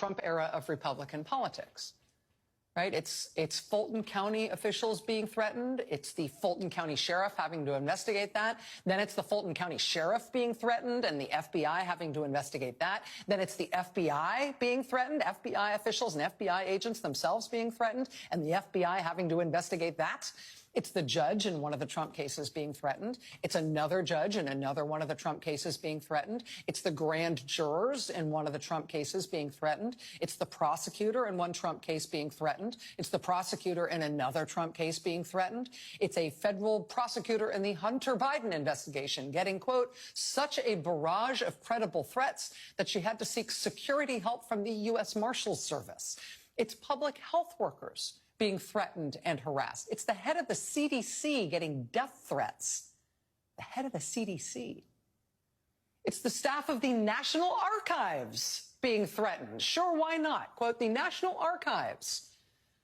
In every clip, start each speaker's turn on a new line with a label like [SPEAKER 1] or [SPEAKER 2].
[SPEAKER 1] Trump era of Republican politics. Right? It's Fulton County officials being threatened. It's the Fulton County sheriff having to investigate that. Then it's the Fulton County sheriff being threatened and the FBI having to investigate that. Then it's the FBI being threatened, FBI officials and FBI agents themselves being threatened, and the FBI having to investigate that. It's the judge in one of the Trump cases being threatened. It's another judge in another one of the Trump cases being threatened. It's the grand jurors in one of the Trump cases being threatened. It's the prosecutor in one Trump case being threatened. It's the prosecutor in another Trump case being threatened. It's a federal prosecutor in the Hunter Biden investigation getting, quote, such a barrage of credible threats that she had to seek security help from the U.S. Marshals Service. It's public health workers being threatened and harassed. It's the head of the CDC getting death threats. The head of the CDC. It's the staff of the National Archives being threatened. Sure, why not? Quote, the National Archives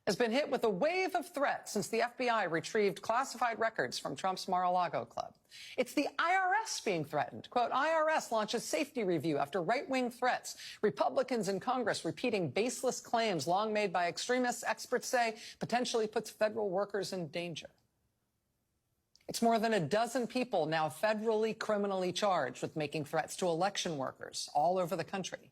[SPEAKER 1] has been hit with a wave of threats since the FBI retrieved classified records from Trump's Mar-a-Lago club. It's the IRS being threatened. Quote, IRS launches safety review after right-wing threats. Republicans in Congress repeating baseless claims long made by extremists, experts say, potentially puts federal workers in danger. It's more than a dozen people now federally criminally charged with making threats to election workers all over the country.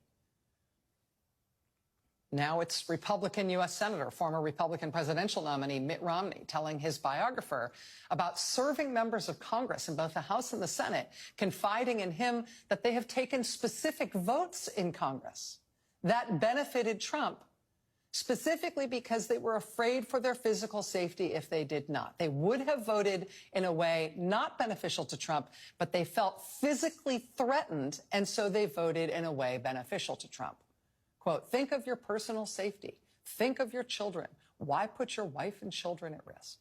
[SPEAKER 1] Now it's Republican U.S. Senator, former Republican presidential nominee Mitt Romney, telling his biographer about serving members of Congress in both the House and the Senate, confiding in him that they have taken specific votes in Congress that benefited Trump, specifically because they were afraid for their physical safety if they did not. They would have voted in a way not beneficial to Trump, but they felt physically threatened, and so they voted in a way beneficial to Trump. Quote, think of your personal safety. Think of your children. Why put your wife and children at risk?